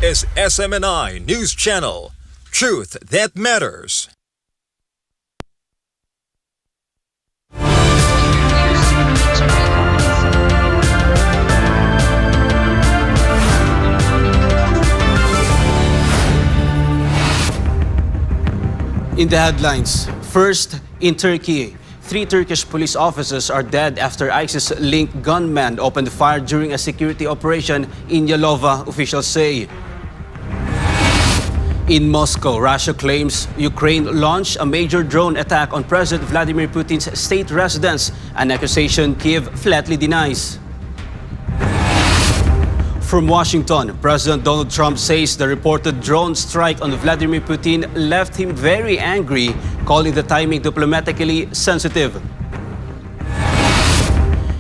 is SMNI News Channel. Truth that matters. In the headlines, first, in Turkey, 3 Turkish police officers are dead after ISIS-linked gunmen opened fire during a security operation in Yalova, officials say. In Moscow, Russia claims Ukraine launched a major drone attack on President Vladimir Putin's state residence, an accusation Kiev flatly denies. From Washington, President Donald Trump says the reported drone strike on Vladimir Putin left him very angry, calling the timing diplomatically sensitive.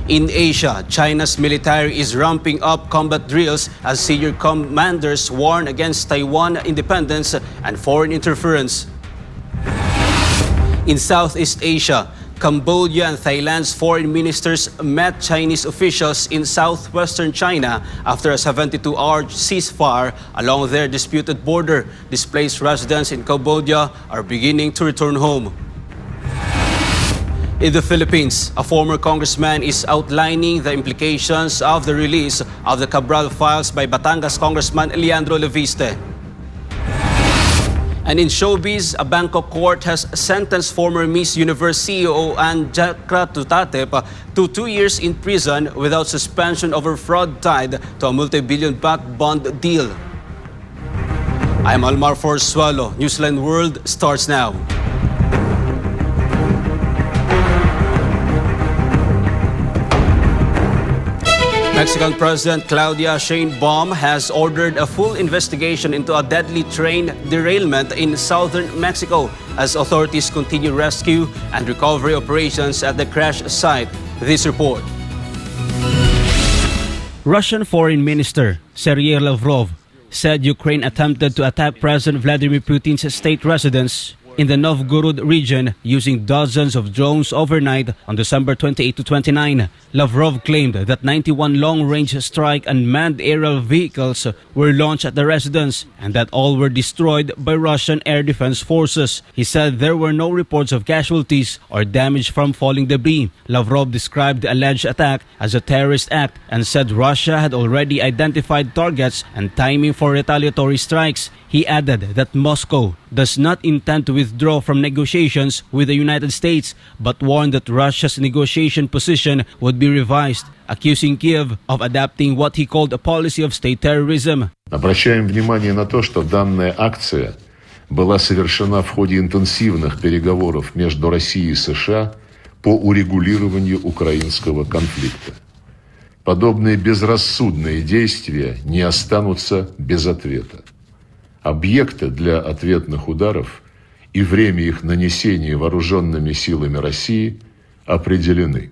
In Asia, China's military is ramping up combat drills as senior commanders warn against Taiwan independence and foreign interference. In Southeast Asia, Cambodia and Thailand's foreign ministers met Chinese officials in southwestern China after a 72-hour ceasefire along their disputed border. Displaced residents in Cambodia are beginning to return home. In the Philippines, a former congressman is outlining the implications of the release of the Cabral files by Batangas Congressman Leandro Leviste. And in showbiz, a Bangkok court has sentenced former Miss Universe CEO Ann Jakra Tutatep to 2 years in prison without suspension over fraud tied to a multi-billion baht bond deal. I'm Almar Forsuelo. Newsline World starts now. Mexican President Claudia Sheinbaum has ordered a full investigation into a deadly train derailment in southern Mexico as authorities continue rescue and recovery operations at the crash site. This report. Russian Foreign Minister Sergei Lavrov said Ukraine attempted to attack President Vladimir Putin's state residence in the Novgorod region using dozens of drones overnight on December 28 to 29. Lavrov claimed that 91 long-range strike and manned aerial vehicles were launched at the residence and that all were destroyed by Russian air defense forces. He said there were no reports of casualties or damage from falling debris. Lavrov described the alleged attack as a terrorist act and said Russia had already identified targets and timing for retaliatory strikes. He added that Moscow does not intend to withdraw from negotiations with the United States, but warned that Russia's negotiation position would be revised, accusing Kiev of adapting what he called a policy of state terrorism. Обращаем внимание на то, что данная акция была совершена в ходе интенсивных переговоров между Россией и США по урегулированию украинского конфликта. Подобные безрассудные действия не останутся без ответа. Объекты для ответных ударов и время их нанесения вооруженными силами России определены.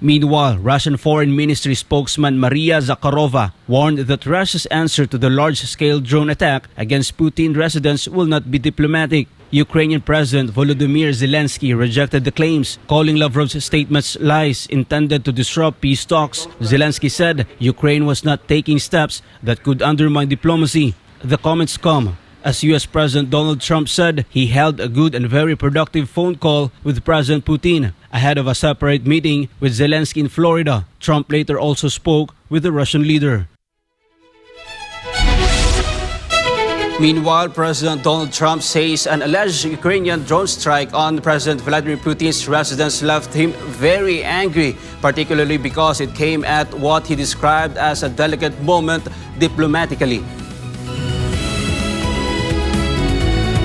Meanwhile, Russian Foreign Ministry spokesman Maria Zakharova warned that Russia's answer to the large-scale drone attack against Putin residents will not be diplomatic. Ukrainian President Volodymyr Zelensky rejected the claims, calling Lavrov's statements lies intended to disrupt peace talks. Zelensky said Ukraine was not taking steps that could undermine diplomacy. The comments come as U.S. President Donald Trump said he held a good and very productive phone call with President Putin ahead of a separate meeting with Zelensky in Florida. Trump later also spoke with the Russian leader. Meanwhile, President Donald Trump says an alleged Ukrainian drone strike on President Vladimir Putin's residence left him very angry, particularly because it came at what he described as a delicate moment diplomatically.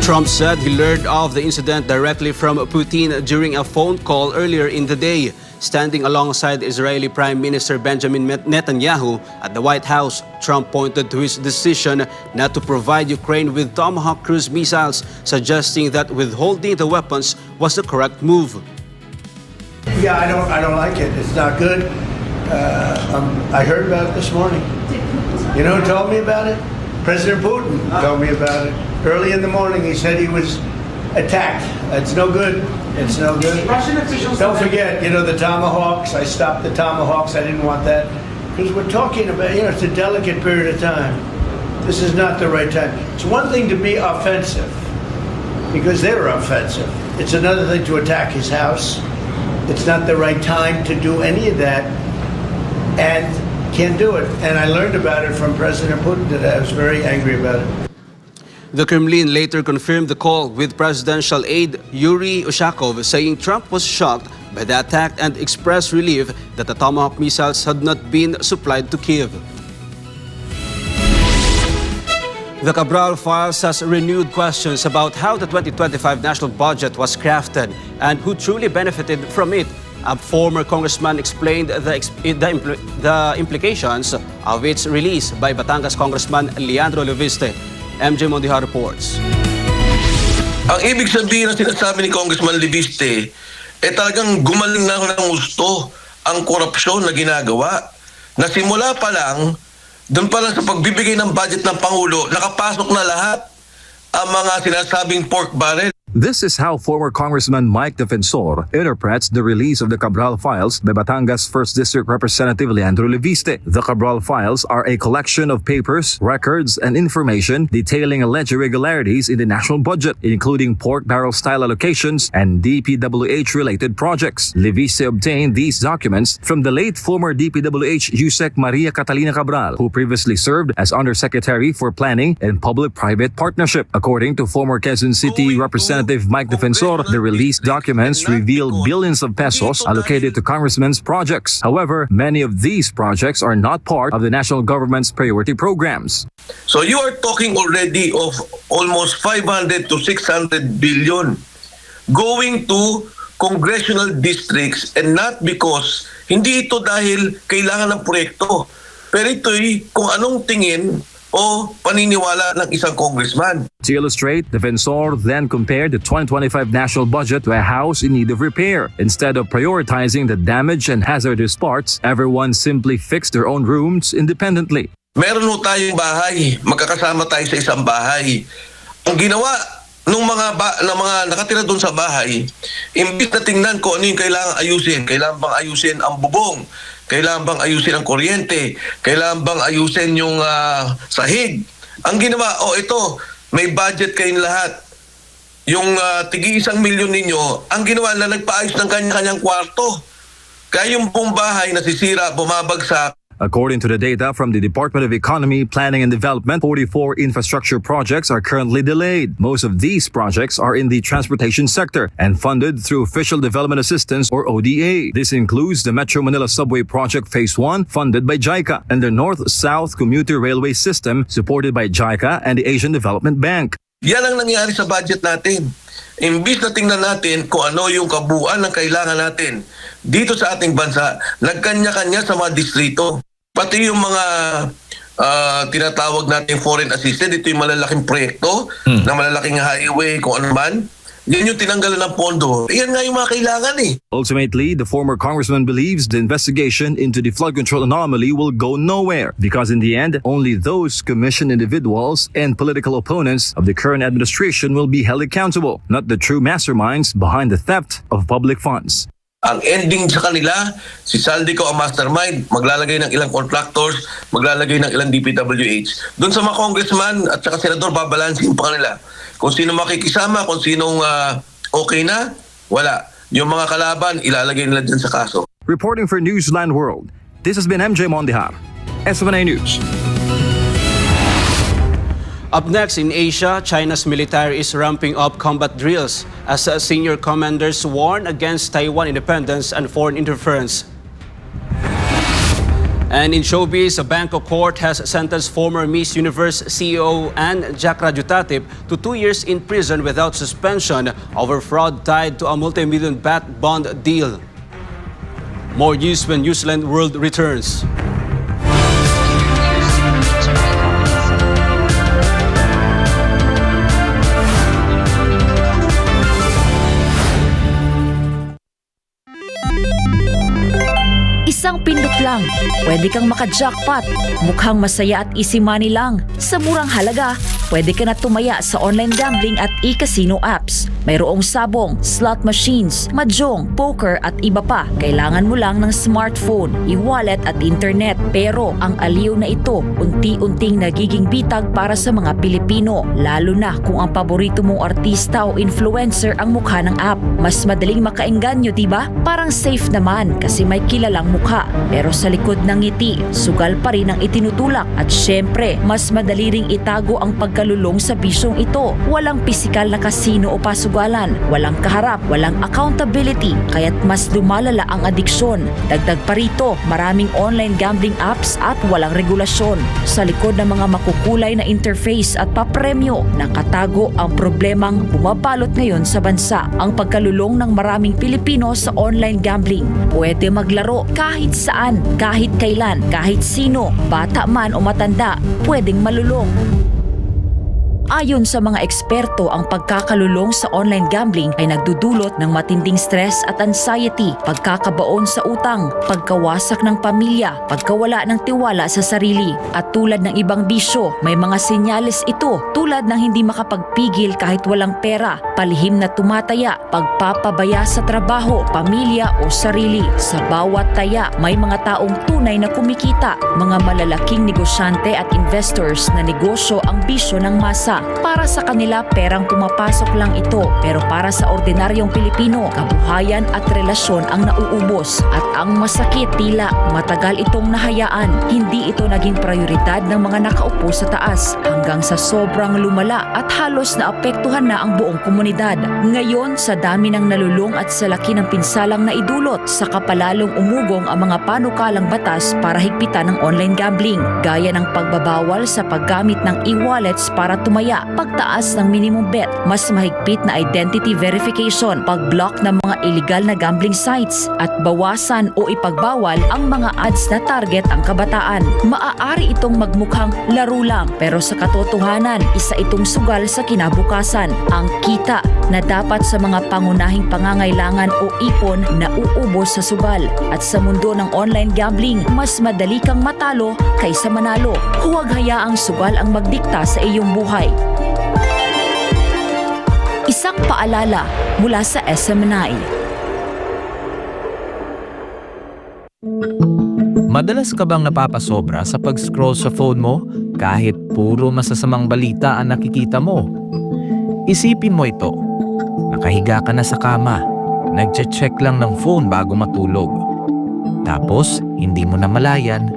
Trump said he learned of the incident directly from Putin during a phone call earlier in the day. Standing alongside Israeli Prime Minister Benjamin Netanyahu at the White House, Trump pointed to his decision not to provide Ukraine with Tomahawk cruise missiles, suggesting that withholding the weapons was the correct move. Yeah, I don't like it. It's not good. I heard about it this morning. You know who told me about it? President Putin told me about it. Early in the morning, he said he was attacked. It's no good. It's no good. Russian officials don't forget, the Tomahawks. I stopped the Tomahawks. I didn't want that. Because we're talking about, it's a delicate period of time. this is not the right time. It's one thing to be offensive, because they were offensive. It's another thing to attack his house. It's not the right time to do any of that, and can't do it. And I learned about it from President Putin today. I was very angry about it. The Kremlin later confirmed the call, with presidential aide Yuri Ushakov saying Trump was shocked by the attack and expressed relief that the Tomahawk missiles had not been supplied to Kiev. The Cabral Files has renewed questions about how the 2025 national budget was crafted and who truly benefited from it. A former congressman explained the implications of its release by Batangas Congressman Leandro Leviste. MJ Mondiha reports. Ang ibig sabihin ng sinasabi ni Congressman Leviste, talagang gumaling na ng gusto ang korupsyon na ginagawa. Na simula pa lang, doon pa lang sa pagbibigay ng budget ng Pangulo, nakapasok na lahat ang mga sinasabing pork barrel. This is how former Congressman Mike Defensor interprets the release of the Cabral Files by Batangas 1st District Representative Leandro Leviste. The Cabral Files are a collection of papers, records, and information detailing alleged irregularities in the national budget, including pork barrel-style allocations and DPWH-related projects. Leviste obtained these documents from the late former DPWH Yusek Maria Catalina Cabral, who previously served as Undersecretary for Planning and Public-Private Partnership. According to former Quezon City Representative Mike Defensor, the released documents reveal billions of pesos allocated to congressmen's projects. However, many of these projects are not part of the national government's priority programs. So you are talking already of almost 500 to 600 billion going to congressional districts, and not because hindi ito dahil kailangan ng proyekto, pero ito'y kung anong tingin o paniniwala ng isang congressman. To illustrate, Defensor then compared the 2025 national budget to a house in need of repair. Instead of prioritizing the damaged and hazardous parts, everyone simply fixed their own rooms independently. Meron ho tayong bahay, magkakasama tayo sa isang bahay. Ang ginawa ng mga nakatira doon sa bahay, imbis na tingnan ko ano yung kailangan ayusin, kailangan bang ayusin ang bubong, kailangan bang ayusin ang kuryente, kailangan bang ayusin yung sahig. Ang ginawa, ito, may budget kayong lahat. Yung tigi 1 milyon ninyo, ang ginawa na nagpaayos ng kanya-kanyang kwarto. Kaya yung buong bahay nasisira, bumabagsak. According to the data from the Department of Economy, Planning and Development, 44 infrastructure projects are currently delayed. Most of these projects are in the transportation sector and funded through Official Development Assistance or ODA. This includes the Metro Manila Subway Project Phase 1 funded by JICA and the North-South Commuter Railway System supported by JICA and the Asian Development Bank. Yan ang nangyari sa budget natin. Imbis na tingnan natin kung ano yung kabuuan ng kailangan natin dito sa ating bansa, nagkanya-kanya sa mga distrito. Pati yung mga tinatawag natin foreign assistance, ito yung malalaking proyekto, na malalaking highway, kung ano man. Yan yung tinanggalan ng pondo. Yan nga yung mga kailangan eh. Ultimately, the former congressman believes the investigation into the flood control anomaly will go nowhere because in the end, only those commissioned individuals and political opponents of the current administration will be held accountable, not the true masterminds behind the theft of public funds. Ang ending sa kanila, si Saldico ang mastermind, maglalagay ng ilang contractors, maglalagay ng ilang DPWH. Doon sa mga congressman at saka senador, babalansin pa kanila. Kung sino makikisama, kung sinong okay na, wala. Yung mga kalaban, ilalagay nila dyan sa kaso. Reporting for Newsline World, this has been MJ Mondihar, SMNA News. Up next, in Asia, China's military is ramping up combat drills as senior commanders warn against Taiwan independence and foreign interference. And in showbiz, a Bangkok court has sentenced former Miss Universe CEO Anne Jakrajutatip to 2 years in prison without suspension over fraud tied to a multi-million baht bond deal. More news when Newsline World returns. Isang pindot lang, pwede kang maka-jackpot. Mukhang masaya at easy money lang. Sa murang halaga, pwede ka na tumaya sa online gambling at e-casino apps. Mayroong sabong, slot machines, mahjong, poker at iba pa. Kailangan mo lang ng smartphone, e-wallet at internet. Pero ang aliw na ito unti-unting nagiging bitag para sa mga Pilipino, lalo na kung ang paborito mong artista o influencer ang mukha ng app. Mas madaling makaengganyo, diba? Parang safe naman kasi may kilalang mukha. Pero sa likod ng ngiti, sugal pa rin ang itinutulak at syempre, mas madali ring itago ang pagkalulong sa bisyong ito. Walang pisikal na kasino o pasugalan, walang kaharap, walang accountability, kaya't mas lumalala ang adiksyon. Dagdag pa rito, maraming online gambling apps at walang regulasyon. Sa likod ng mga makukulay na interface at papremyo, nakatago ang problemang bumabalot ngayon sa bansa. Ang pagkalulong ng maraming Pilipino sa online gambling. Pwede maglaro kahit saan, kahit kailan, kahit sino, bata man o matanda, pwedeng malulong. Ayon sa mga eksperto, ang pagkakalulong sa online gambling ay nagdudulot ng matinding stress at anxiety, pagkakabaon sa utang, pagkawasak ng pamilya, pagkawala ng tiwala sa sarili. At tulad ng ibang bisyo, may mga senyales ito tulad ng hindi makapagpigil kahit walang pera, palihim na tumataya, pagpapabaya sa trabaho, pamilya o sarili. Sa bawat taya, may mga taong tunay na kumikita, mga malalaking negosyante at investors na negosyo ang bisyo ng masa. Para sa kanila, perang pumapasok lang ito, pero para sa ordinaryong Pilipino, kabuhayan at relasyon ang nauubos. At ang masakit, tila matagal itong nahayaan. Hindi ito naging prioridad ng mga nakaupo sa taas hanggang sa sobrang lumala at halos naapektuhan na ang buong komunidad. Ngayon, sa dami ng nalulung at sa laki ng pinsalang naidulot, sa kapalalong umugong ang mga panukalang batas para higpitan ng online gambling, gaya ng pagbabawal sa paggamit ng e-wallets para tumaya, pagtaas ng minimum bet, mas mahigpit na identity verification, pag-block ng mga illegal na gambling sites, at bawasan o ipagbawal ang mga ads na target ang kabataan. Maaari itong magmukhang laro lang, pero sa katotohanan, isa itong sugal sa kinabukasan. Ang kita na dapat sa mga pangunahing pangangailangan o ipon na uubos sa sugal. At sa mundo ng online gambling, mas madali kang matalo kaysa manalo. Huwag hayaang sugal ang magdikta sa iyong buhay. Isang paalala mula sa SMNI. Madalas ka bang napapasobra sa pag-scroll sa phone mo kahit puro masasamang balita ang nakikita mo? Isipin mo ito. Nakahiga ka na sa kama, nagche-check lang ng phone bago matulog. Tapos, hindi mo na malayan,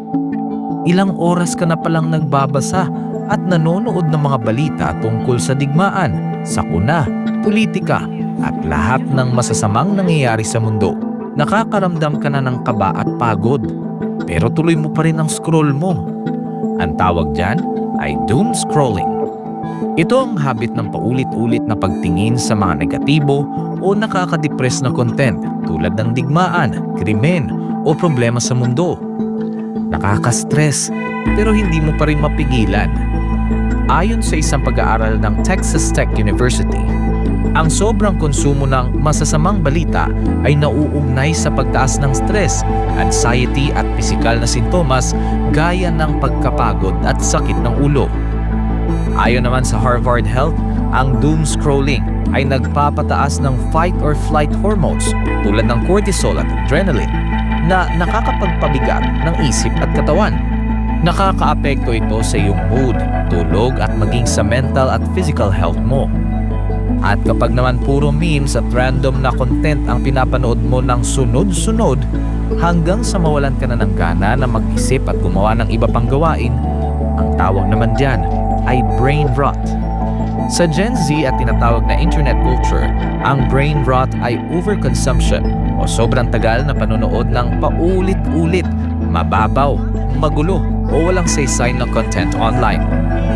ilang oras ka na palang nagbabasa at nanonood ng mga balita tungkol sa digmaan, sakuna, politika, at lahat ng masasamang nangyayari sa mundo. Nakakaramdam ka na ng kaba at pagod, pero tuloy mo pa rin ang scroll mo. Ang tawag dyan ay doom scrolling. Ito ang habit ng paulit-ulit na pagtingin sa mga negatibo o nakaka-depress na content tulad ng digmaan, krimen o problema sa mundo. Nakaka-stress pero hindi mo pa rin mapigilan. Ayon sa isang pag-aaral ng Texas Tech University, ang sobrang konsumo ng masasamang balita ay nauugnay sa pagtaas ng stress, anxiety at pisikal na sintomas gaya ng pagkapagod at sakit ng ulo. Ayon naman sa Harvard Health, ang doom scrolling ay nagpapataas ng fight or flight hormones tulad ng cortisol at adrenaline na nakakapagpabigat ng isip at katawan. Nakakaapekto ito sa iyong mood, tulog at maging sa mental at physical health mo. At kapag naman puro memes at random na content ang pinapanood mo ng sunod-sunod hanggang sa mawalan ka na ng gana na mag-isip at gumawa ng iba pang gawain, ang tawag naman dyan ay brain rot. Sa Gen Z at tinatawag na internet culture, ang brain rot ay overconsumption o sobrang tagal na panonood ng paulit-ulit, mababaw, magulo o walang saysay na content online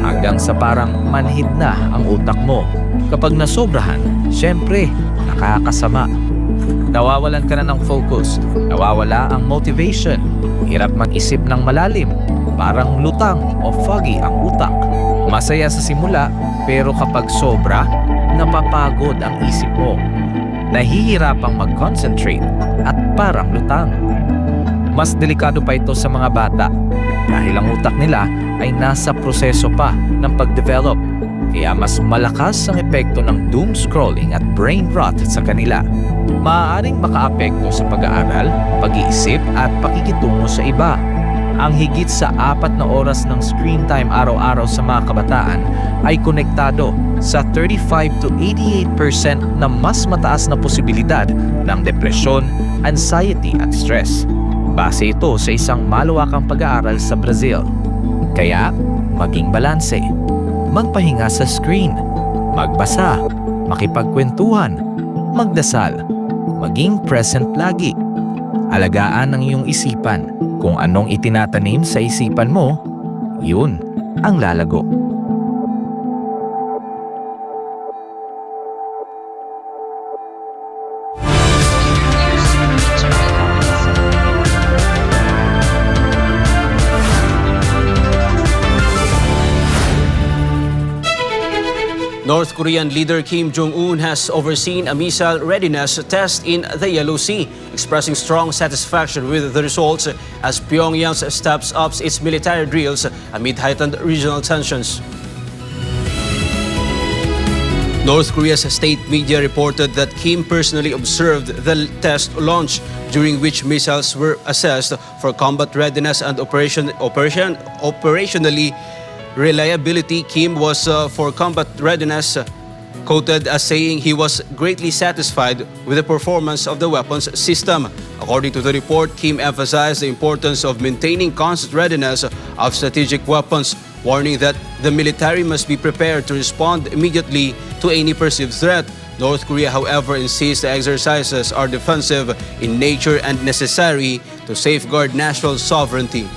hanggang sa parang manhid na ang utak mo. Kapag nasobrahan, syempre, nakakasama. Nawawalan ka na ng focus, nawawala ang motivation, hirap mag-isip ng malalim, parang lutang o foggy ang utak. Masaya sa simula, pero kapag sobra, napapagod ang isip mo. Nahihirapang mag-concentrate at parang lutang. Mas delikado pa ito sa mga bata dahil ang utak nila ay nasa proseso pa ng pag-develop. kaya mas malakas ang epekto ng doom scrolling at brain rot sa kanila. Maaaring makaapekto sa pag-aaral, pag-iisip at pakikitungo sa iba. Ang higit sa 4 na oras ng screen time araw-araw sa mga kabataan ay konektado sa 35 to 88% na mas mataas na posibilidad ng depresyon, anxiety at stress. Base ito sa isang malawakang pag-aaral sa Brazil. Kaya, maging balanse. Magpahinga sa screen. Magbasa. Makipagkwentuhan. Magdasal. Maging present lagi. Alagaan ang iyong isipan. Kung anong itinatanim sa isipan mo, yun ang lalago. North Korean leader Kim Jong-un has overseen a missile readiness test in the Yellow Sea, expressing strong satisfaction with the results as Pyongyang steps up its military drills amid heightened regional tensions. North Korea's state media reported that Kim personally observed the test launch, during which missiles were assessed for combat readiness and operationally reliability. Kim was for combat readiness quoted as saying he was greatly satisfied with the performance of the weapons system. According to the report, Kim emphasized the importance of maintaining constant readiness of strategic weapons, warning that the military must be prepared to respond immediately to any perceived threat. North Korea, however, insists the exercises are defensive in nature and necessary to safeguard national sovereignty.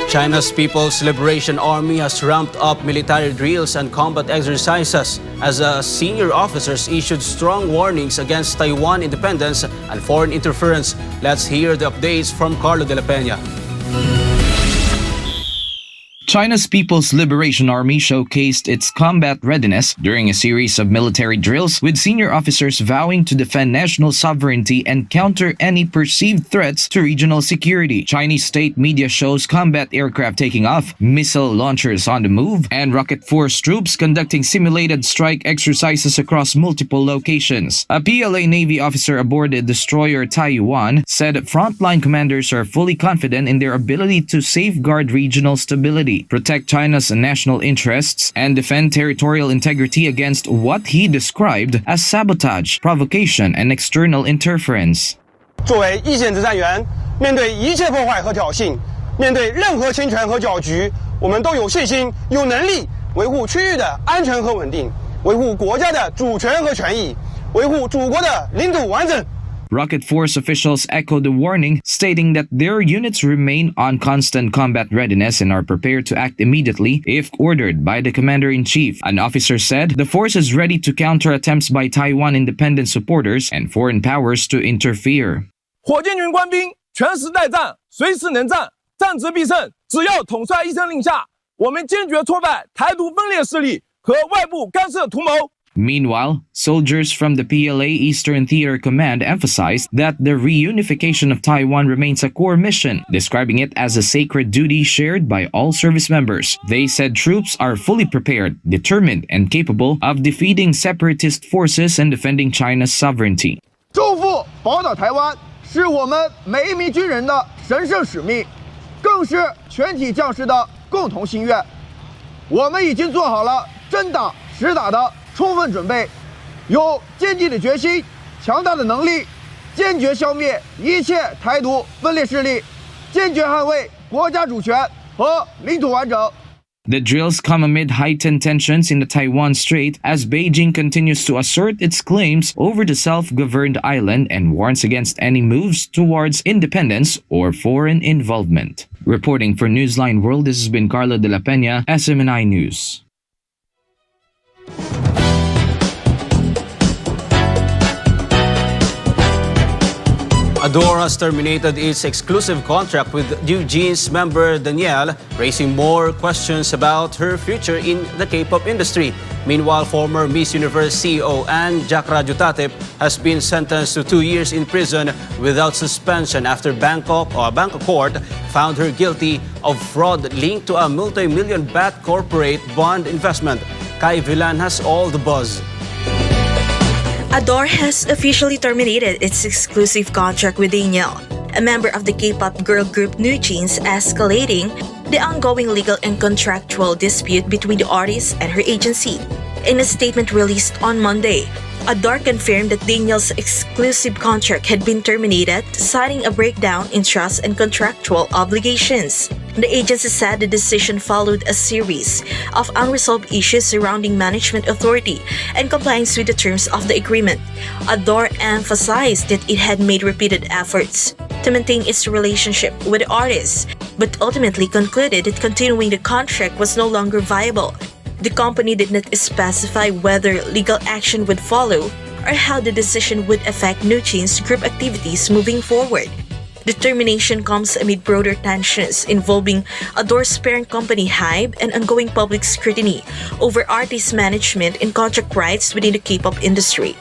China's People's Liberation Army has ramped up military drills and combat exercises as senior officers issued strong warnings against Taiwan independence and foreign interference. Let's hear the updates from Carlo de la Peña. China's People's Liberation Army showcased its combat readiness during a series of military drills, with senior officers vowing to defend national sovereignty and counter any perceived threats to regional security. Chinese state media shows combat aircraft taking off, missile launchers on the move, and rocket force troops conducting simulated strike exercises across multiple locations. A PLA Navy officer aboard the destroyer Taiwan said frontline commanders are fully confident in their ability to safeguard regional stability, protect China's national interests, and defend territorial integrity against what he described as sabotage, provocation, and external interference. 作为一线之战员，面对一切破坏和挑衅，面对任何侵权和搅局，我们都有信心、有能力维护区域的安全和稳定，维护国家的主权和权益，维护祖国的领土完整。 Rocket Force officials echoed the warning, stating that their units remain on constant combat readiness and are prepared to act immediately if ordered by the commander-in-chief. An officer said the force is ready to counter attempts by Taiwan independent supporters and foreign powers to interfere. 火箭军官兵全时待战，随时能战，战之必胜。只要统帅一声令下，我们坚决挫败台独分裂势力和外部干涉图谋。 Meanwhile, soldiers from the PLA Eastern Theater Command emphasized that the reunification of Taiwan remains a core mission, describing it as a sacred duty shared by all service members. They said troops are fully prepared, determined, and capable of defeating separatist forces and defending China's sovereignty. 收复宝岛台湾是我们每一名军人的神圣使命，更是全体将士的共同心愿。我们已经做好了真打实打的 充分准备，有坚定的决心、强大的能力，坚决消灭一切台独分裂势力，坚决捍卫国家主权和领土完整。 The drills come amid heightened tensions in the Taiwan Strait as Beijing continues to assert its claims over the self-governed island and warns against any moves towards independence or foreign involvement. Reporting for Newsline World, this has been Carlo de la Peña, SMNI News. Adore has terminated its exclusive contract with New Jeans member Danielle, raising more questions about her future in the K-pop industry. Meanwhile, former Miss Universe CEO Anne Jackrajutatip has been sentenced to 2 years in prison without suspension after Bangkok court found her guilty of fraud linked to a multi-million baht corporate bond investment. Kai Villan has all the buzz. Adore has officially terminated its exclusive contract with Danielle, a member of the K-pop girl group New Jeans, escalating the ongoing legal and contractual dispute between the artist and her agency. In a statement released on Monday, Adore confirmed that Danielle's exclusive contract had been terminated, citing a breakdown in trust and contractual obligations. The agency said the decision followed a series of unresolved issues surrounding management authority and compliance with the terms of the agreement. Adore emphasized that it had made repeated efforts to maintain its relationship with the artist, but ultimately concluded that continuing the contract was no longer viable. The company did not specify whether legal action would follow or how the decision would affect New Jeans group activities moving forward. The termination comes amid broader tensions involving Adore's parent company HYBE and ongoing public scrutiny over artist management and contract rights within the K-pop industry.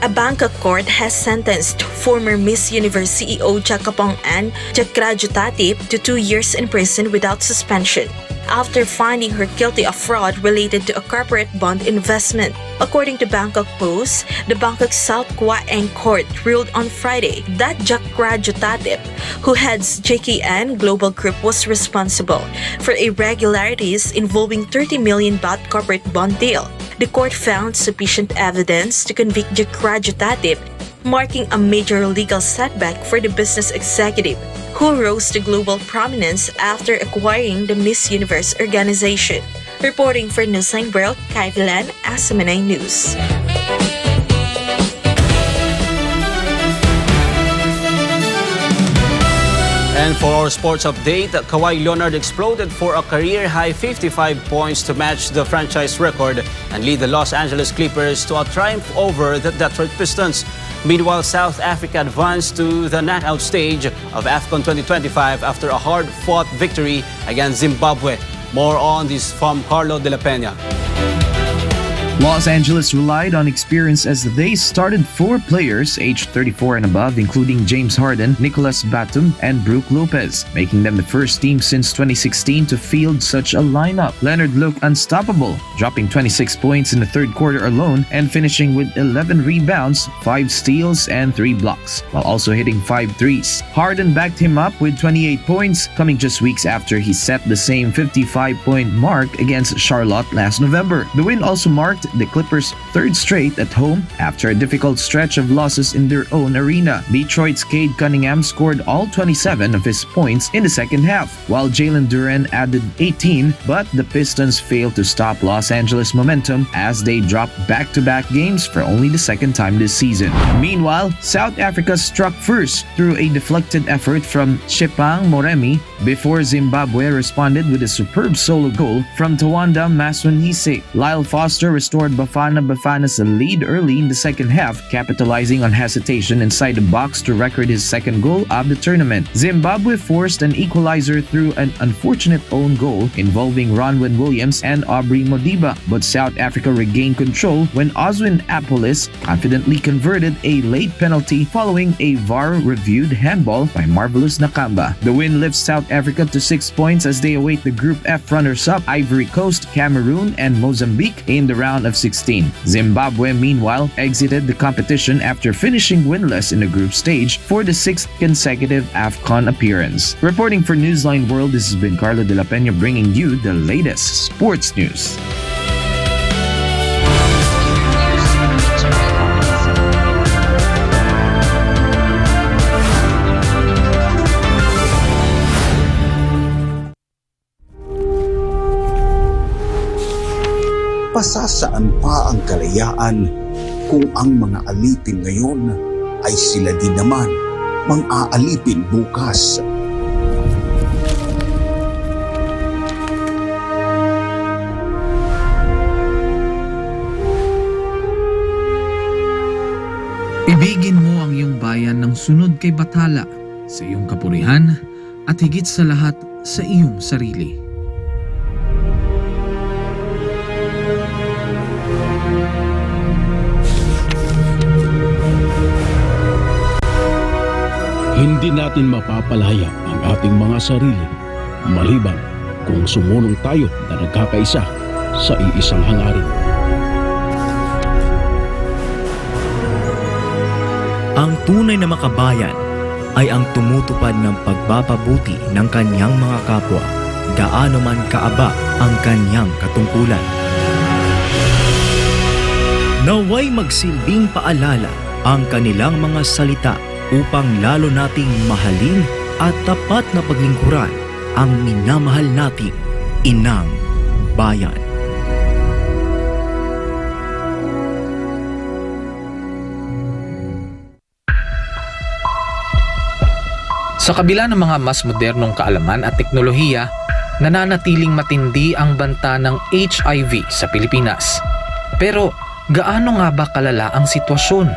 A Bangkok court has sentenced former Miss Universe CEO Jakapong Anne Jackrajutatip to 2 years in prison without suspension, after finding her guilty of fraud related to a corporate bond investment. According to Bangkok Post, the Bangkok South Kwaeng Court ruled on Friday that Jackrajutatip, who heads JKN Global Group, was responsible for irregularities involving 30 million baht corporate bond deal. The court found sufficient evidence to convict Jackrajutatip, marking a major legal setback for the business executive, who rose to global prominence after acquiring the Miss Universe organization. Reporting for Newsline World, Kai Villan, SMNI News. And for our sports update, Kawhi Leonard exploded for a career-high 55 points to match the franchise record and lead the Los Angeles Clippers to a triumph over the Detroit Pistons. Meanwhile, South Africa advanced to the knockout stage of AFCON 2025 after a hard-fought victory against Zimbabwe. More on this from Carlo De La Peña. Los Angeles relied on experience as they started 4 players aged 34 and above, including James Harden, Nicolas Batum, and Brook Lopez, making them the first team since 2016 to field such a lineup. Leonard looked unstoppable, dropping 26 points in the third quarter alone and finishing with 11 rebounds, 5 steals, and 3 blocks, while also hitting 5 threes. Harden backed him up with 28 points, coming just weeks after he set the same 55-point mark against Charlotte last November. The win also marked the Clippers' third straight at home after a difficult stretch of losses in their own arena. Detroit's Cade Cunningham scored all 27 of his points in the second half, while Jalen Duren added 18, but the Pistons failed to stop Los Angeles' momentum as they dropped back-to-back games for only the second time this season. Meanwhile, South Africa struck first through a deflected effort from Tshepang Moremi before Zimbabwe responded with a superb solo goal from Tawanda Maswanhise. Lyle Foster restored Bafana's lead early in the second half, capitalizing on hesitation inside the box to record his second goal of the tournament. Zimbabwe forced an equalizer through an unfortunate own goal involving Ronwen Williams and Aubrey Modiba, but South Africa regained control when Oswin Apolis confidently converted a late penalty following a VAR-reviewed handball by Marvelous Nakamba. The win lifts South Africa to 6 points as they await the Group F runners-up Ivory Coast, Cameroon, and Mozambique in the round of 16. Zimbabwe, meanwhile, exited the competition after finishing winless in the group stage for the 6th consecutive AFCON appearance. Reporting for Newsline World, this has been Carlo De La Peña bringing you the latest sports news. Pasasaan pa ang kalayaan kung ang mga alipin ngayon ay sila din naman mang-aalipin bukas. Ibigin mo ang iyong bayan ng sunod kay Bathala, sa iyong kapurihan at higit sa lahat sa iyong sarili. Hindi natin mapapalaya ang ating mga sarili maliban kung sumunong tayo na nagkakaisa sa iisang hangarin. Ang tunay na makabayan ay ang tumutupad ng pagpapabuti ng kanyang mga kapwa, gaano man kaaba ang kanyang katungkulan. Naway magsilbing paalala ang kanilang mga salita upang lalo nating mahalin at tapat na paglingkuran ang minamahal nating inang bayan. Sa kabila ng mga mas modernong kaalaman at teknolohiya, nananatiling matindi ang banta ng HIV sa Pilipinas. Pero gaano nga ba kalala ang sitwasyon?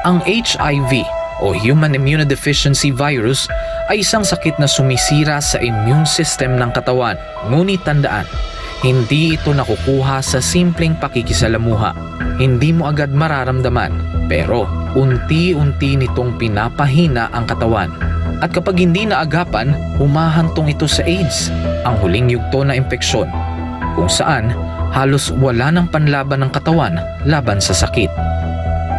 Ang HIV o Human Immunodeficiency Virus ay isang sakit na sumisira sa immune system ng katawan. Ngunit tandaan, hindi ito nakukuha sa simpleng pakikisalamuha. Hindi mo agad mararamdaman, pero unti-unti nitong pinapahina ang katawan. At kapag hindi naagapan, humahantong ito sa AIDS, ang huling yugto na impeksyon, kung saan halos wala ng panlaban ng katawan laban sa sakit.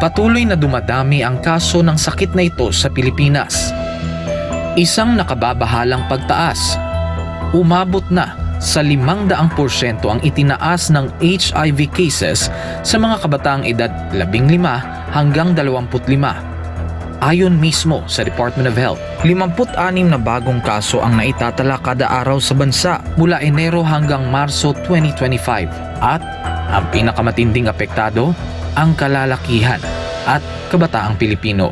Patuloy na dumadami ang kaso ng sakit na ito sa Pilipinas. Isang nakababahalang pagtaas. Umabot na sa 500% ang itinaas ng HIV cases sa mga kabataang edad 15 hanggang 25. Ayon mismo sa Department of Health, 56 na bagong kaso ang naitatala kada araw sa bansa mula Enero hanggang Marso 2025. At ang pinakamatinding apektado, ang kalalakihan at kabataang Pilipino.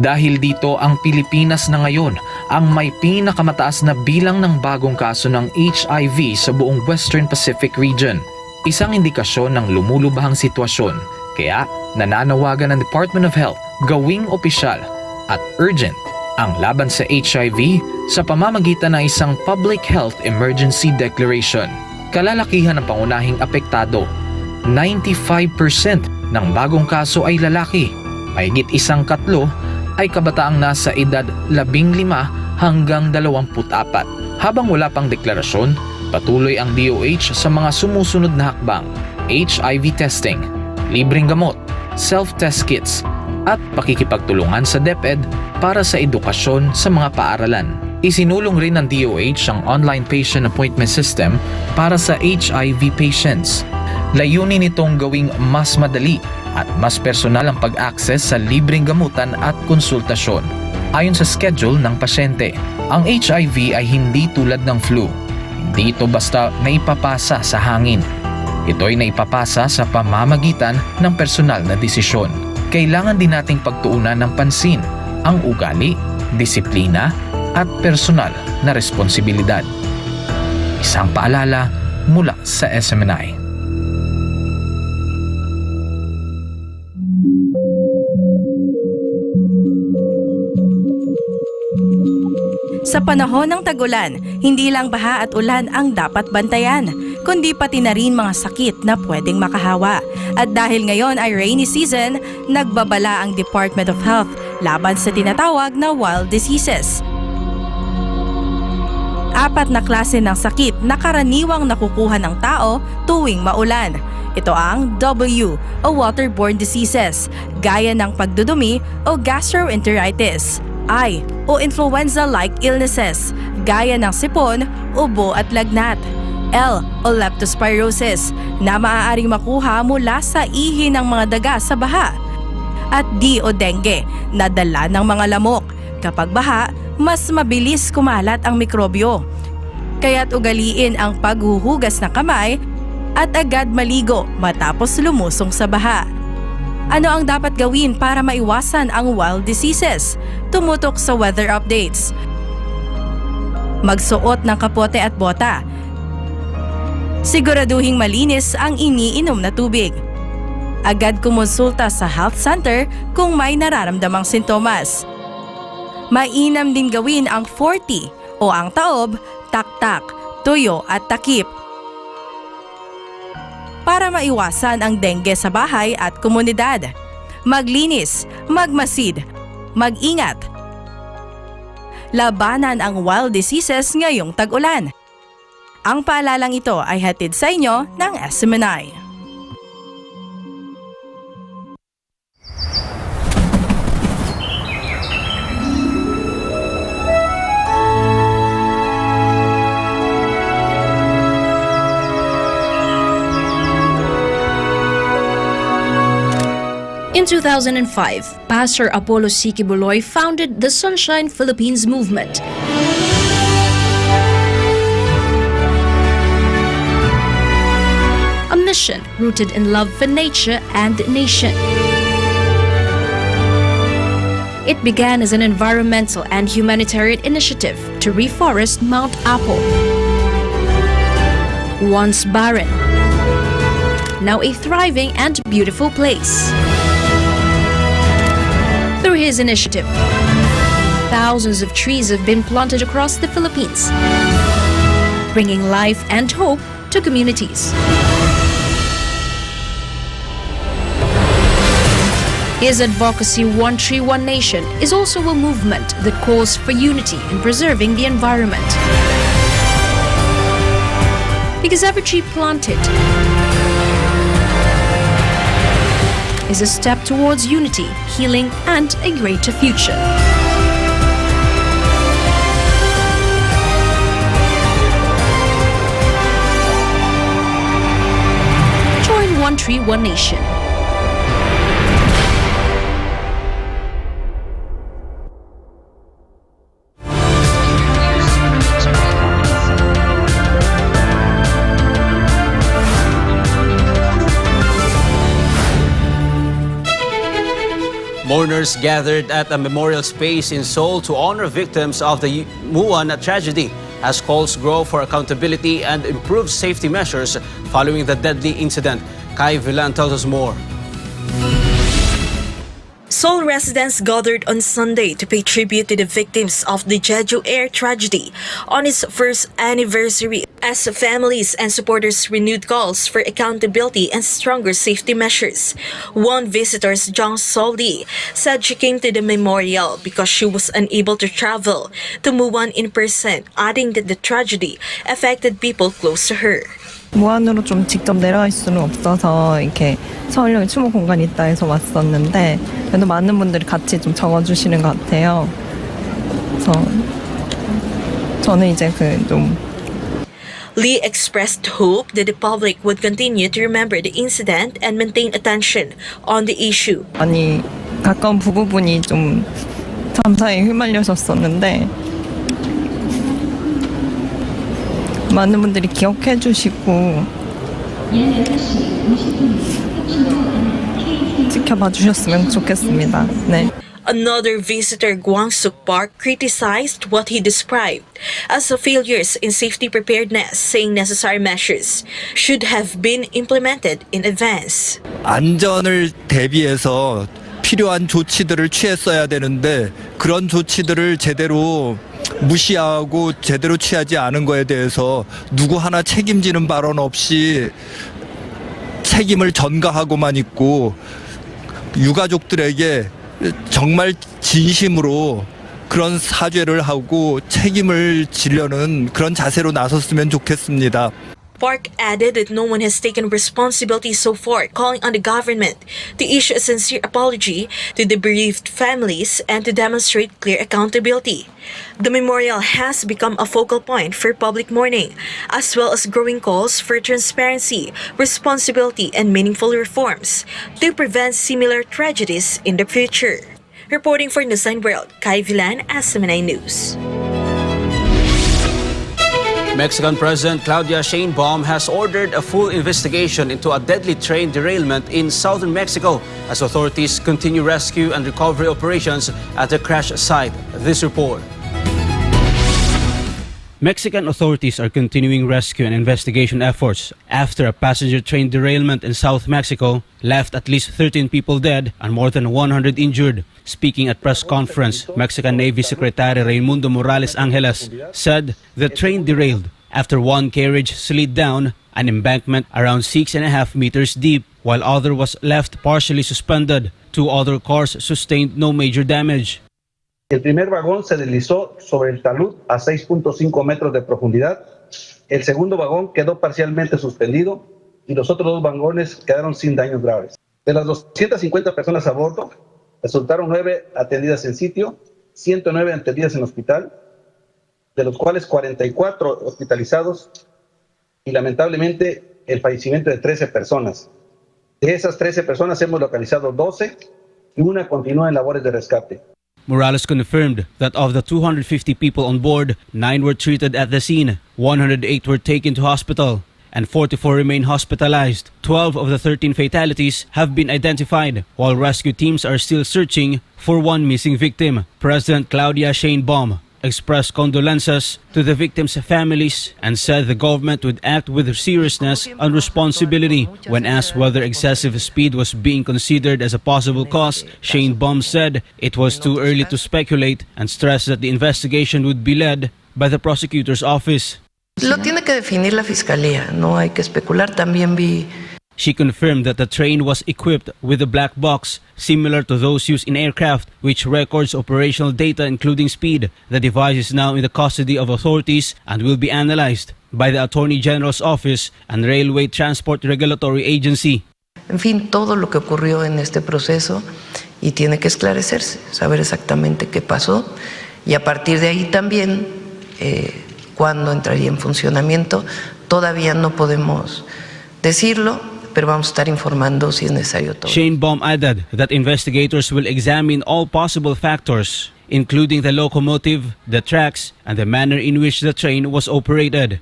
Dahil dito, ang Pilipinas na ngayon ang may pinakamataas na bilang ng bagong kaso ng HIV sa buong Western Pacific region. Isang indikasyon ng lumulubahang sitwasyon. Kaya nananawagan ng Department of Health gawing opisyal at urgent ang laban sa HIV sa pamamagitan ng isang Public Health Emergency Declaration. Kalalakihan ng pangunahing apektado, 95% ng bagong kaso ay lalaki. Mahigit 1/3 ay kabataang nasa edad 15 hanggang 24. Habang wala pang deklarasyon, patuloy ang DOH sa mga sumusunod na hakbang: HIV testing, libreng gamot, self-test kits, at pakikipagtulungan sa DepEd para sa edukasyon sa mga paaralan. Isinulong rin ng DOH ang online patient appointment system para sa HIV patients. Layunin nitong gawing mas madali at mas personal ang pag-access sa libreng gamutan at konsultasyon. Ayon sa schedule ng pasyente, ang HIV ay hindi tulad ng flu. Hindi ito basta naipapasa sa hangin. Ito ay naipapasa sa pamamagitan ng personal na desisyon. Kailangan din nating pagtuunan ng pansin ang ugali, disiplina, at personal na responsibilidad. Isang paalala mula sa SMNI. Sa panahon ng tag-ulan, hindi lang baha at ulan ang dapat bantayan, kundi pati na rin mga sakit na pwedeng makahawa. At dahil ngayon ay rainy season, nagbabala ang Department of Health laban sa tinatawag na wild diseases. 4 na klase ng sakit na karaniwang nakukuha ng tao tuwing maulan. Ito ang W o waterborne diseases, gaya ng pagdudumi o gastroenteritis. I o influenza-like illnesses, gaya ng sipon, ubo at lagnat. L o leptospirosis, na maaaring makuha mula sa ihi ng mga daga sa baha. At D o dengue, na dala ng mga lamok. Kapag baha, mas mabilis kumalat ang mikrobyo. Kaya't ugaliin ang paghuhugas ng kamay at agad maligo matapos lumusong sa baha. Ano ang dapat gawin para maiwasan ang wild diseases? Tumutok sa weather updates. Magsuot ng kapote at bota. Siguraduhing malinis ang iniinom na tubig. Agad kumonsulta sa health center kung may nararamdamang sintomas. Mainam din gawin ang 40 o ang taob, taktak, tuyo at takip para maiwasan ang dengue sa bahay at komunidad. Maglinis, magmasid, mag-ingat. Labanan ang wild diseases ngayong tag-ulan. Ang paalalang ito ay hatid sa inyo ng SMNI. In 2005, Pastor Apollo C. Kibuloy founded the Sunshine Philippines movement. A mission rooted in love for nature and nation. It began as an environmental and humanitarian initiative to reforest Mount Apo, once barren, now a thriving and beautiful place. Through his initiative, thousands of trees have been planted across the Philippines, bringing life and hope to communities. His advocacy, One Tree, One Nation, is also a movement that calls for unity in preserving the environment. Because every tree planted is a step towards unity, healing, and a greater future. Join One Tree, One Nation. Mourners gathered at a memorial space in Seoul to honor victims of the Muan tragedy as calls grow for accountability and improved safety measures following the deadly incident. Kai Villan tells us more. Seoul residents gathered on Sunday to pay tribute to the victims of the Jeju Air tragedy on its first anniversary as families and supporters renewed calls for accountability and stronger safety measures. One visitor, Jang Sol-lee, said she came to the memorial because she was unable to travel to Muan in person, adding that the tragedy affected people close to her. 무안으로 좀 직접 내려갈 수는 없어서 이렇게 서울역에 추모 공간이 있다 해서 왔었는데 그래도 많은 분들이 같이 좀 적어주시는 것 같아요. 그래서 저는 이제 Lee expressed hope that the public would continue to remember the incident and maintain attention on the issue. 많이 가까운 부부분이 좀 참사에 휘말려졌었는데 많은 분들이 기억해 주시고 지켜봐 주셨으면 좋겠습니다. 네. Another visitor, Gwang-suk Park, criticized what he described as failures in safety preparedness, saying necessary measures should have been implemented in advance. 안전을 대비해서 필요한 조치들을 취했어야 되는데 그런 조치들을 제대로 무시하고 제대로 취하지 않은 거에 대해서 누구 하나 책임지는 발언 없이 책임을 전가하고만 있고 유가족들에게 정말 진심으로 그런 사죄를 하고 책임을 지려는 그런 자세로 나섰으면 좋겠습니다. Park added that no one has taken responsibility so far, calling on the government to issue a sincere apology to the bereaved families and to demonstrate clear accountability. The memorial has become a focal point for public mourning, as well as growing calls for transparency, responsibility, and meaningful reforms to prevent similar tragedies in the future. Reporting for Newsline World, Kai Villan, SMNI News. Mexican President Claudia Sheinbaum has ordered a full investigation into a deadly train derailment in southern Mexico as authorities continue rescue and recovery operations at the crash site. This report. Mexican authorities are continuing rescue and investigation efforts after a passenger train derailment in South Mexico left at least 13 people dead and more than 100 injured. Speaking at press conference, Mexican Navy Secretary Raimundo Morales Angeles said the train derailed after one carriage slid down an embankment around 6.5 meters deep, while other was left partially suspended. Two other cars sustained no major damage. El primer vagón se deslizó sobre el talud a 6.5 metros de profundidad. El segundo vagón quedó parcialmente suspendido y los otros dos vagones quedaron sin daños graves. De las 250 personas a bordo, resultaron 9 atendidas en sitio, 109 atendidas en hospital, de los cuales 44 hospitalizados y lamentablemente el fallecimiento de 13 personas. De esas 13 personas hemos localizado 12 y una continúa en labores de rescate. Morales confirmed that of the 250 people on board, 9 were treated at the scene, 108 were taken to hospital, and 44 remain hospitalized. 12 of the 13 fatalities have been identified, while rescue teams are still searching for one missing victim. President Claudia Sheinbaum expressed condolences to the victims' families and said the government would act with seriousness and responsibility. When asked whether excessive speed was being considered as a possible cause, Sheinbaum said it was too early to speculate and stressed that the investigation would be led by the prosecutor's office. Lo tiene que definir la fiscalía, no hay que especular. También vi. She confirmed that the train was equipped with a black box similar to those used in aircraft, which records operational data including speed. The device is now in the custody of authorities and will be analyzed by the Attorney General's Office and Railway Transport Regulatory Agency. En fin, todo lo que ocurrió en este proceso y tiene que esclarecerse, saber exactamente qué pasó y a partir de ahí también cuándo entraría en funcionamiento. Todavía no podemos decirlo, pero vamos a estar informando si es necesario todo. Sheinbaum added that investigators will examine all possible factors, including the locomotive, the tracks, and the manner in which the train was operated.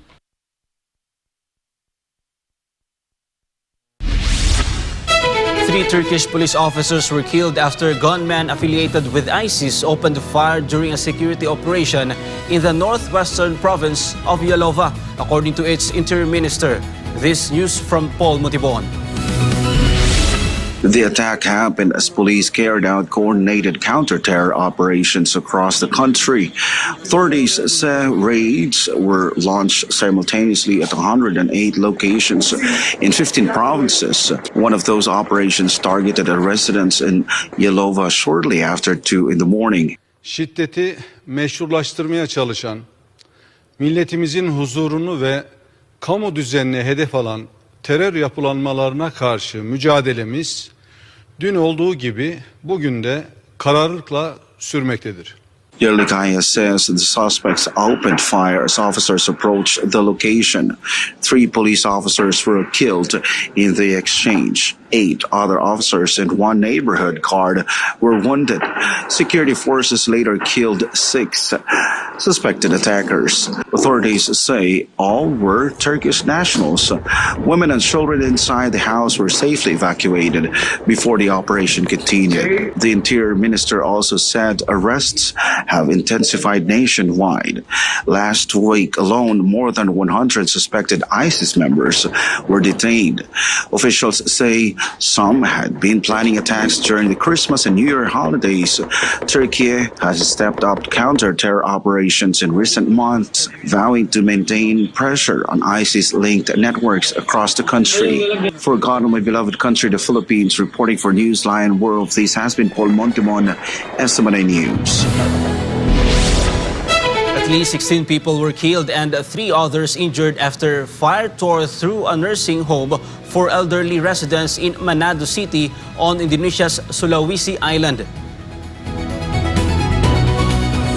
Three Turkish police officers were killed after a gunman affiliated with ISIS opened fire during a security operation in the northwestern province of Yalova, according to its interior minister. This news from Paul Mutibon. The attack happened as police carried out coordinated counter-terror operations across the country. Authorities say raids were launched simultaneously at 108 locations in 15 provinces. One of those operations targeted a residence in Yalova shortly after 2 in the morning. Şiddeti meşrulaştırmaya çalışan, milletimizin huzurunu ve kamu düzenine hedef alan terör yapılanmalarına karşı mücadelemiz dün olduğu gibi bugün de kararlılıkla sürmektedir. Yerlikaya says the suspects opened fire as officers approached the location. 3 police officers were killed in the exchange. 8 other officers and 1 neighborhood guard were wounded. Security forces later killed 6 suspected attackers. Authorities say all were Turkish nationals. Women and children inside the house were safely evacuated before the operation continued. The Interior Minister also said arrests have intensified nationwide. Last week alone, more than 100 suspected ISIS members were detained. Officials say some had been planning attacks during the Christmas and New Year holidays. Turkey has stepped up counter-terror operations in recent months, vowing to maintain pressure on ISIS-linked networks across the country. For God, my beloved country, the Philippines, reporting for Newsline World, this has been Paul Montimon, SMNA News. At least 16 people were killed and 3 others injured after fire tore through a nursing home for elderly residents in Manado City on Indonesia's Sulawesi Island.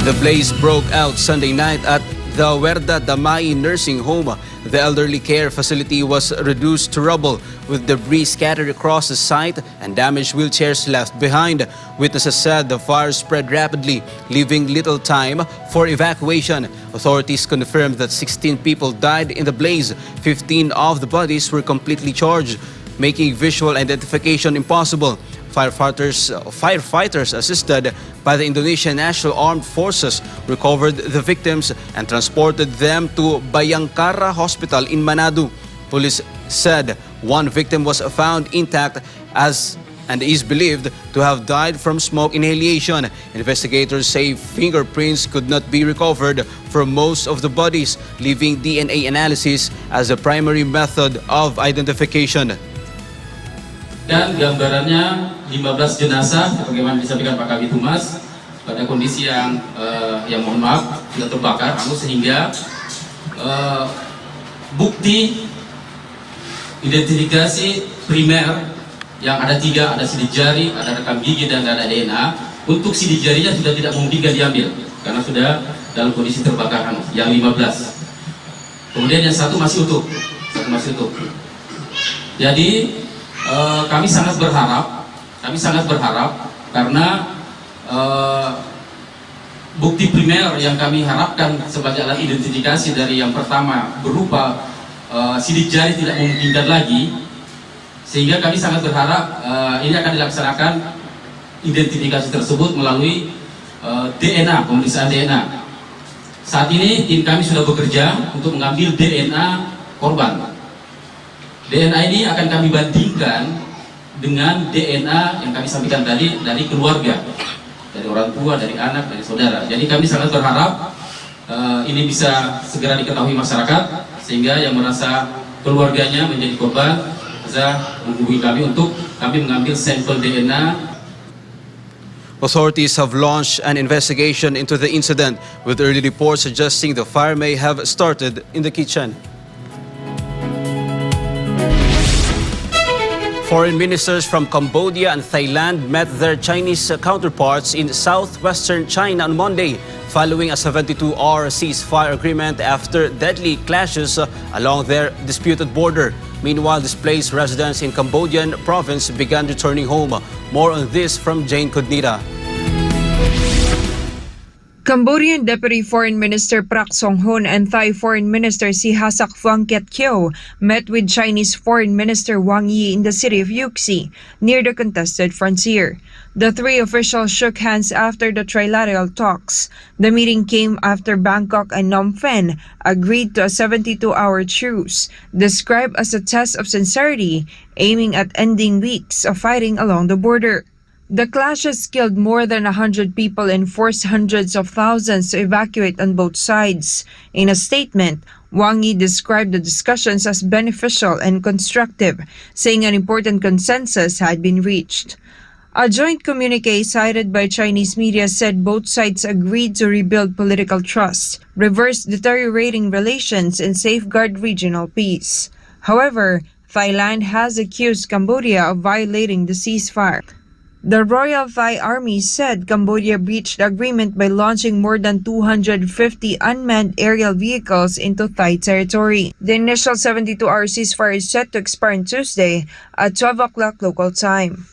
The blaze broke out Sunday night at the Werda Damai nursing home. The elderly care facility was reduced to rubble, with debris scattered across the site and damaged wheelchairs left behind. Witnesses said the fire spread rapidly, leaving little time for evacuation. Authorities confirmed that 16 people died in the blaze. 15 of the bodies were completely charged. making visual identification impossible. Firefighters assisted by the Indonesian National Armed Forces recovered the victims and transported them to Bayangkara Hospital in Manado. Police said one victim was found intact and is believed to have died from smoke inhalation. Investigators say fingerprints could not be recovered from most of the bodies, leaving DNA analysis as a primary method of identification. Dan gambarannya 15 jenazah, sebagaimana disampaikan Pak Kabid Humas, pada kondisi yang mohon maaf sudah terbakar, sehingga bukti identifikasi primer yang ada 3, ada sidik jari, ada rekam gigi, dan ada DNA. Untuk sidik jarinya sudah tidak memungkinkan diambil karena sudah dalam kondisi terbakar, yang 15. Kemudian yang satu masih utuh, Jadi kami sangat berharap karena bukti primer yang kami harapkan sebagai alat identifikasi dari yang pertama berupa sidik jari tidak memungkinkan lagi, sehingga kami sangat berharap ini akan dilaksanakan identifikasi tersebut melalui DNA, pemeriksaan DNA. Saat ini tim kami sudah bekerja untuk mengambil DNA korban. DNA ini akan kami bandingkan dengan DNA yang kami sampaikan tadi dari keluarga, dari orang tua, dari anak, dari saudara. Jadi kami sangat berharap ini bisa segera diketahui masyarakat, sehingga yang merasa keluarganya menjadi korban bisa menghubungi kami untuk kami mengambil sampel DNA. Authorities have launched an investigation into the incident, with early reports suggesting the fire may have started in the kitchen. Foreign ministers from Cambodia and Thailand met their Chinese counterparts in southwestern China on Monday, following a 72-hour ceasefire agreement after deadly clashes along their disputed border. Meanwhile, displaced residents in Cambodian province began returning home. More on this from Jane Codnita. Cambodian Deputy Foreign Minister Prak Songhon and Thai Foreign Minister Sihasak Phuangketkeow met with Chinese Foreign Minister Wang Yi in the city of Yuxi, near the contested frontier. The three officials shook hands after the trilateral talks. The meeting came after Bangkok and Phnom Penh agreed to a 72-hour truce, described as a test of sincerity, aiming at ending weeks of fighting along the border. The clashes killed more than 100 people and forced hundreds of thousands to evacuate on both sides. In a statement, Wang Yi described the discussions as beneficial and constructive, saying an important consensus had been reached. A joint communique cited by Chinese media said both sides agreed to rebuild political trust, reverse deteriorating relations, and safeguard regional peace. However, Thailand has accused Cambodia of violating the ceasefire. The Royal Thai Army said Cambodia breached the agreement by launching more than 250 unmanned aerial vehicles into Thai territory. The initial 72-hour ceasefire is set to expire on Tuesday at 12 o'clock local time.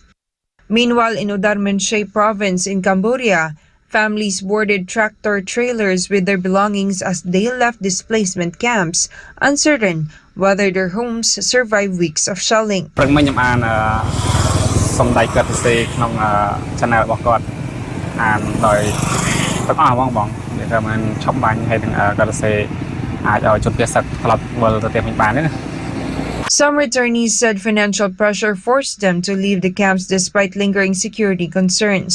Meanwhile, in Udarmanche province in Cambodia, families boarded tractor trailers with their belongings as they left displacement camps, uncertain whether their homes survive weeks of shelling. សំដីគាត់ទៅសេក្នុង channel របស់គាត់អានដោយទាំងអស់បងនិយាយថាមិនឈប់បាញ់ហើយទាំងគាត់ទៅសេអាចឲ្យជនពាសឹកត្រឡប់វិលទៅផ្ទះវិញបានទេណា Some returnees said financial pressure forced them to leave the camps despite lingering security concerns.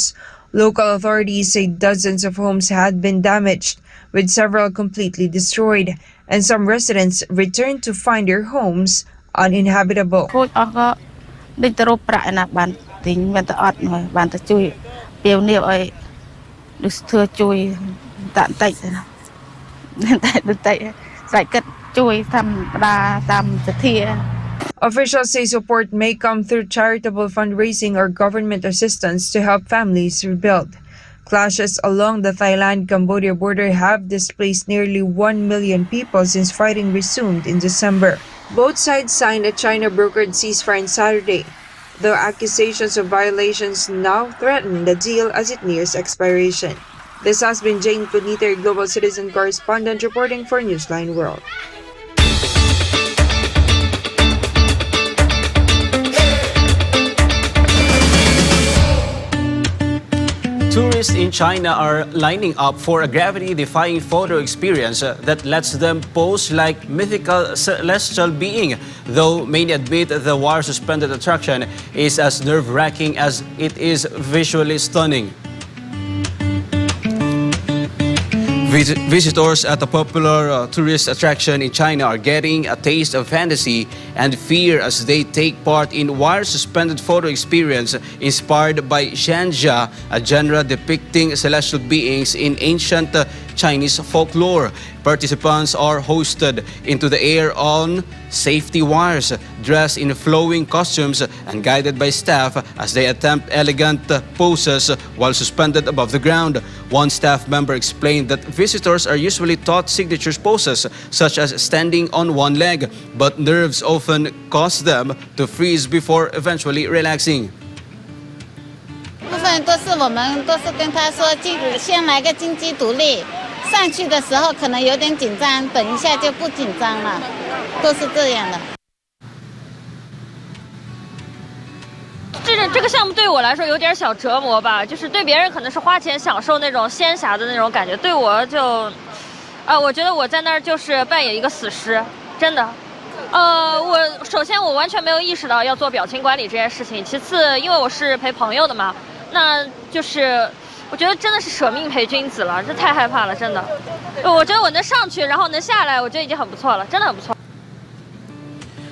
Local authorities say dozens of homes had been damaged, with several completely destroyed, and some residents returned to find their homes uninhabitable. ដូចទៅរកប្រាក់ណាបានទិញមិនទៅអត់មកបានទៅជួយពាវនាវឲ្យដូចធ្វើជួយតាក់តិចណាតែតិចស្រេចគិតជួយធម្មតាតាមសទ្ធា Officials say support may come through charitable fundraising or government assistance to help families rebuild. Clashes along the Thailand-Cambodia border have displaced nearly 1 million people since fighting resumed in December. Both sides signed a China-brokered ceasefire on Saturday, though accusations of violations now threaten the deal as it nears expiration. This has been Jane Codnita, Global Citizen Correspondent, reporting for Newsline World. Tourists in China are lining up for a gravity-defying photo experience that lets them pose like mythical celestial being, though many admit the wire-suspended attraction is as nerve-wracking as it is visually stunning. Visitors at a popular tourist attraction in China are getting a taste of fantasy and fear as they take part in wire-suspended photo experience inspired by Xianjia, a genre depicting celestial beings in ancient Chinese folklore. Participants are hosted into the air on safety wires, dressed in flowing costumes and guided by staff as they attempt elegant poses while suspended above the ground. One staff member explained that visitors are usually taught signature poses such as standing on one leg, but nerves often cause them to freeze before eventually relaxing. 部分我们都是跟他说，先来个金鸡独立，上去的时候可能有点紧张，等一下就不紧张了，都是这样的。这个项目对我来说有点小折磨吧，就是对别人可能是花钱享受那种仙侠的那种感觉，对我就，我觉得我在那儿就是扮演一个死尸，真的。我首先我完全没有意识到要做表情管理这件事情，其次因为我是陪朋友的嘛，那就是我觉得真的是舍命陪君子了，这太害怕了，真的。我觉得我能上去，然后能下来，我觉得已经很不错了，真的很不错。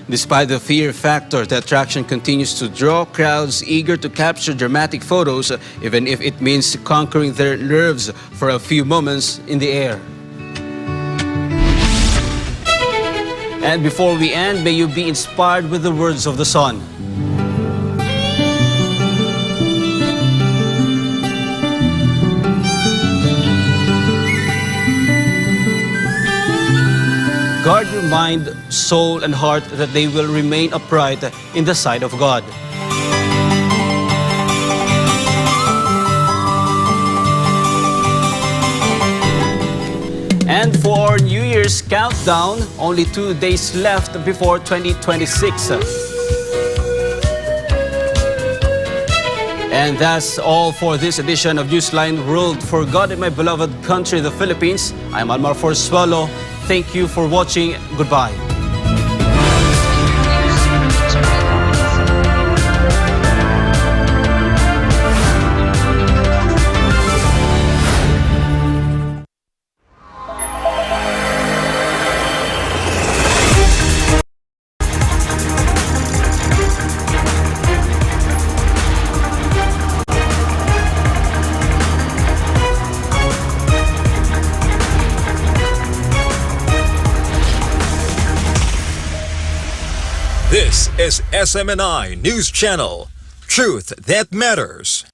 Despite the fear factor, the attraction continues to draw crowds eager to capture dramatic photos, even if it means conquering their nerves for a few moments in the air. And before we end, may you be inspired with the words of the sun. Guard your mind, soul, and heart that they will remain upright in the sight of God. And for our New Year's countdown, only 2 days left before 2026. And that's all for this edition of Newsline World for God and my beloved country, the Philippines. I'm Almar Forzuelo. Thank you for watching. Goodbye. This is SMNI News Channel. Truth that matters.